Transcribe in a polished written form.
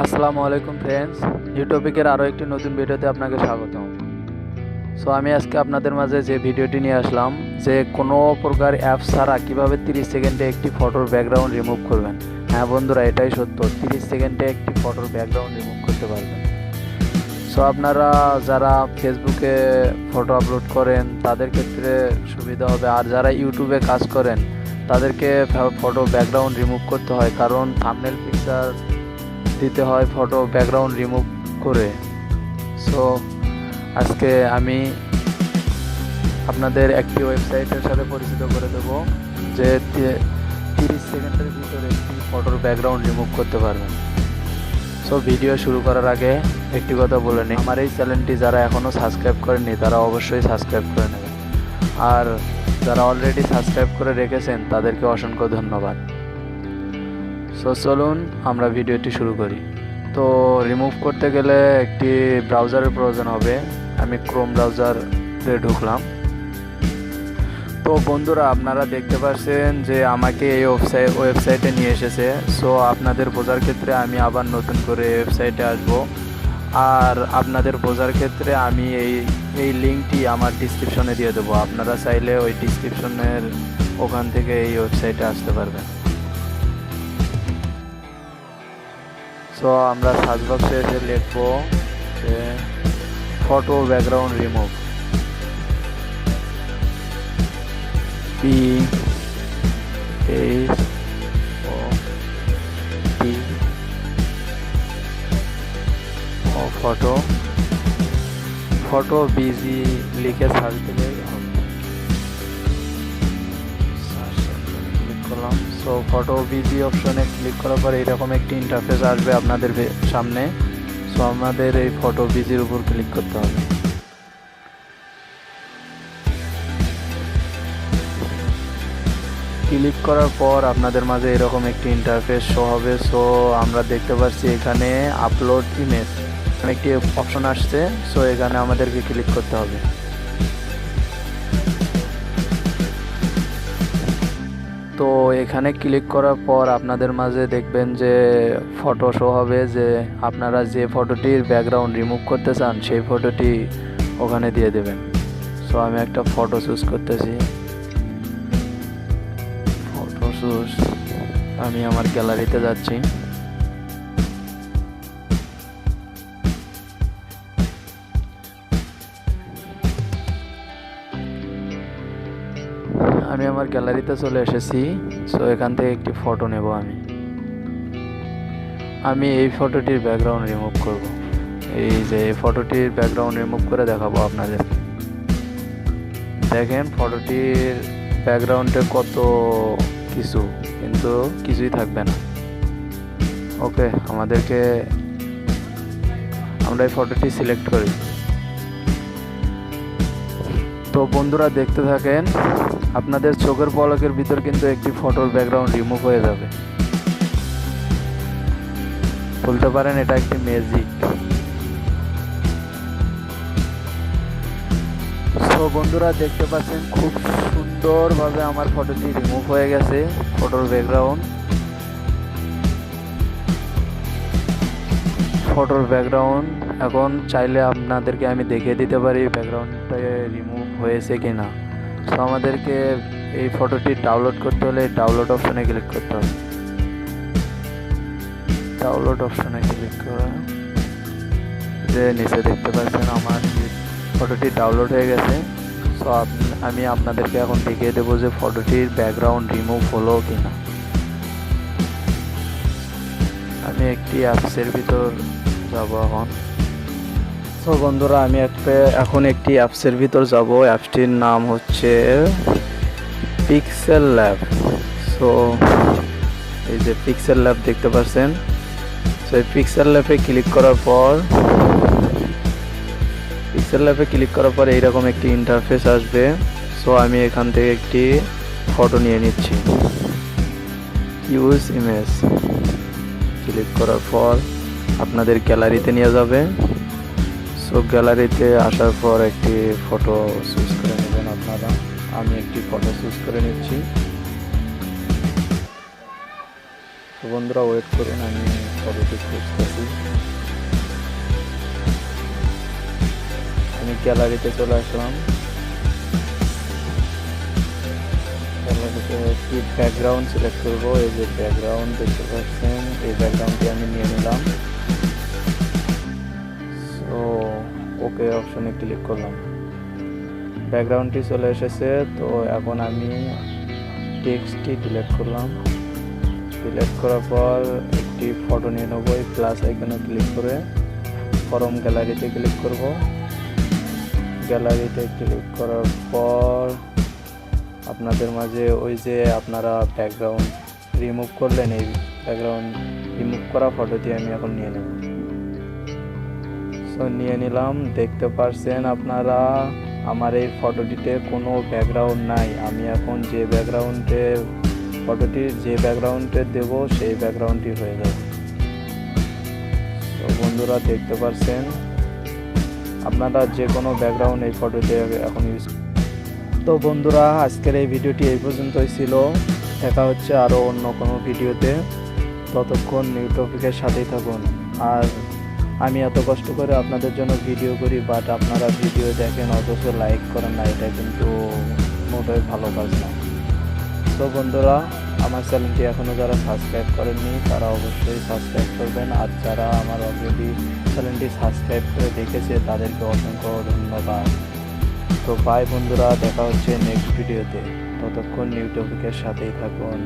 আসসালামু আলাইকুম ফ্রেন্ডস, ইউটিউবের আরও একটি নতুন ভিডিওতে আপনাকে স্বাগতম। সো আমি আজকে আপনাদের মাঝে যে ভিডিওটি নিয়ে আসলাম যে কোনো প্রকার অ্যাপ ছাড়া কীভাবে 30 সেকেন্ডে একটি ফটোর ব্যাকগ্রাউন্ড রিমুভ করবেন। হ্যাঁ বন্ধুরা, এটাই সত্য, 30 সেকেন্ডে একটি ফটোর ব্যাকগ্রাউন্ড রিমুভ করতে পারবেন। সো আপনারা যারা ফেসবুকে ফটো আপলোড করেন তাদের ক্ষেত্রে সুবিধা হবে, আর যারা ইউটিউবে কাজ করেন তাদেরকে ফটো ব্যাকগ্রাউন্ড রিমুভ করতে হয়, কারণ থাম্বনেল পিকচার দিতে হয় ফটো ব্যাকগ্রাউন্ড রিমুভ করে। সো আজকে আমি আপনাদের একটি ওয়েবসাইটের সাথে পরিচিত করে দেব যে 30 সেকেন্ডের ভিতরে একটি ফটোর ব্যাকগ্রাউন্ড রিমুভ করতে পারবেন। সো ভিডিও শুরু করার আগে একটি কথা বলে নিই, আমার এই চ্যানেলটি যারা এখনও সাবস্ক্রাইব করেননি তারা অবশ্যই সাবস্ক্রাইব করে নেবেন, আর যারা অলরেডি সাবস্ক্রাইব করে রেখেছেন তাদেরকে অসংখ্য ধন্যবাদ। সো চলুন আমরা ভিডিওটি শুরু করি। তো রিমুভ করতে গেলে একটি ব্রাউজারের প্রয়োজন হবে। আমি ক্রোম ব্রাউজারে ঢুকলাম। তো বন্ধুরা, আপনারা দেখতে পাচ্ছেন যে আমাকে এই ওয়েবসাইটে নিয়ে এসেছে। সো আপনাদের বোঝার ক্ষেত্রে আমি আবার নতুন করে ওয়েবসাইটে আসব, আর আপনাদের বোঝার ক্ষেত্রে আমি এই লিঙ্কটি আমার ডিসক্রিপশনে দিয়ে দেবো। আপনারা চাইলে ওই ডিসক্রিপশনের ওখান থেকে এই ওয়েবসাইটে আসতে পারবেন। সো আমরা সার্চ বক্সে এসে লিখবো যে photo background remove, photo busy লিখে সার্চ দিলে ক্লিক করলাম। সো ফটো বিজি অপশনে ক্লিক করার পর এরকম একটি ইন্টারফেস আসবে আপনাদের সামনে। সো আমাদের এই ফটো বিজির উপর ক্লিক করতে হবে। ক্লিক করার পর আপনাদের মাঝে এরকম একটি ইন্টারফেস শো হবে। সো আমরা দেখতে পাচ্ছি এখানে আপলোড ইমেজ একটি অপশন আসছে। সো এখানে আমাদেরকে ক্লিক করতে হবে। তো এখানে ক্লিক করার পর আপনাদের মাঝে দেখবেন যে ফটো শো হবে, যে আপনারা যে ফটোটির ব্যাকগ্রাউন্ড রিমুভ করতে চান সেই ফটোটি ওখানে দিয়ে দেবেন। সো আমি একটা ফটো চুজ করতেছি। আমি আমার গ্যালারিতে যাচ্ছি। আমি আমার গ্যালারিতে চলে এসেছি। সো এখান থেকে একটি ফটো নেব। আমি এই ফটোটির ব্যাকগ্রাউন্ড রিমুভ করব। এই যে এই ফটোটির ব্যাকগ্রাউন্ড রিমুভ করে দেখাবো আপনাদের। দেখেন ফটোটির ব্যাকগ্রাউন্ডে কত কিছু, কিন্তু কিছুই থাকবে না। ওকে, আমরা এই ফটোটি সিলেক্ট করি। তো বন্ধুরা দেখতে থাকেন, আপনাদের চোখের পলকের ভিতর কিন্তু একটি ফটোর ব্যাকগ্রাউন্ড রিমুভ হয়ে যাবে। বলতে পারেন এটা একটি ম্যাজিক। তো বন্ধুরা দেখতে পাচ্ছেন খুব সুন্দরভাবে আমার ফটোটি রিমুভ হয়ে গেছে, ফটোর ব্যাকগ্রাউন্ড। এখন চাইলে আপনাদেরকে আমি দেখিয়ে দিতে পারি ব্যাকগ্রাউন্ডটা রিমুভ হয়েছে কিনা। সো আমাদেরকে এই ফটোটি ডাউনলোড করতে হলে ডাউনলোড অপশনে ক্লিক করতে হবে। ডাউনলোড অপশনে ক্লিক করা যে নিচে দেখতে পাচ্ছেন আমার ফটোটি ডাউনলোড হয়ে গেছে। সো আমি আপনাদেরকে এখন দেখিয়ে দেবো যে ফটোটির ব্যাকগ্রাউন্ড রিমুভ হলো কিনা। আমি একটি অ্যাপসের ভিতর যাব এখন। তো বন্ধুরা, আমি এখন একটি অ্যাপসের ভিতর যাব। অ্যাপসটির নাম হচ্ছে পিক্সেল ল্যাব। সো এই যে পিক্সেল ল্যাব দেখতে পাচ্ছেন। সো এই পিক্সেল ল্যাবে ক্লিক করার পর এইরকম একটি ইন্টারফেস আসবে। সো আমি এখান থেকে একটি ফটো নিয়ে নিচ্ছি। ইউজ ইমেজ ক্লিক করার পর আপনাদের গ্যালারিতে নিয়ে যাবে। সো গ্যালারিতে আসার পর একটি ফটো চুজ করে নেবেন আপনারা। আমি একটি ফটো চুজ করে নিচ্ছি। তো বন্ধুরা ওয়েট করুন, আমি ফটোটি খুঁজতেছি। আমি গ্যালারিতে চলে আসলাম। গ্যালারিতে একটি ব্যাকগ্রাউন্ড সিলেক্ট করব। এই যে ব্যাকগ্রাউন্ড দেখতে পাচ্ছেন, এই ব্যাকগ্রাউন্ডটি আমি নিয়ে নিলাম। সো ওকে অপশনে ক্লিক করলাম, ব্যাকগ্রাউন্ডটি চলে এসেছে। তো এখন আমি টেক্সটটি ডিলিট করলাম। ডিলিট করার পর একটি ফটো নিয়ে নেবো। এই প্লাস আইকনে ক্লিক করে ফরম গ্যালারিতে ক্লিক করব। গ্যালারিতে ক্লিক করার পর আপনাদের মাঝে ওই যে আপনারা ব্যাকগ্রাউন্ড রিমুভ করলেন, এই ব্যাকগ্রাউন্ড রিমুভ করা ফটোটি আমি এখন নিয়ে নেব। সো নিয়ে নিলাম। দেখতে পাচ্ছেন আপনারা আমার এই ফটোটিতে কোনো ব্যাকগ্রাউন্ড নাই। আমি এখন যে ব্যাকগ্রাউন্ডে ফটোটির যে ব্যাকগ্রাউন্ডে দেব সেই ব্যাকগ্রাউন্ডটি হয়ে যাবে। তো বন্ধুরা দেখতে পাচ্ছেন আপনারা যে কোনো ব্যাকগ্রাউন্ড এই ফটোতে এখন ইউজ। তো বন্ধুরা আজকের এই ভিডিওটি এই পর্যন্তই ছিল। দেখা হচ্ছে আরও অন্য কোনো ভিডিওতে। ততক্ষণ নিউ টপিকের সাথেই থাকুন। আর আমি এত কষ্ট করে আপনাদের জন্য ভিডিও করি, বাট আপনারা ভিডিও দেখেন অথচ লাইক করেন না, এটা কিন্তু মোটেই ভালো কাজ না। তো বন্ধুরা আমার চ্যানেলটি এখনও যারা সাবস্ক্রাইব করেননি তারা অবশ্যই সাবস্ক্রাইব করবেন। আর যারা আমার অলরেডি চ্যানেলটি সাবস্ক্রাইব করে দেখেছে তাদেরকে অসংখ্য ধন্যবাদ। তো বাই বন্ধুরা, দেখা হচ্ছে নেক্সট ভিডিওতে। ততক্ষণ নিউ টপিকের সাথেই থাকুন।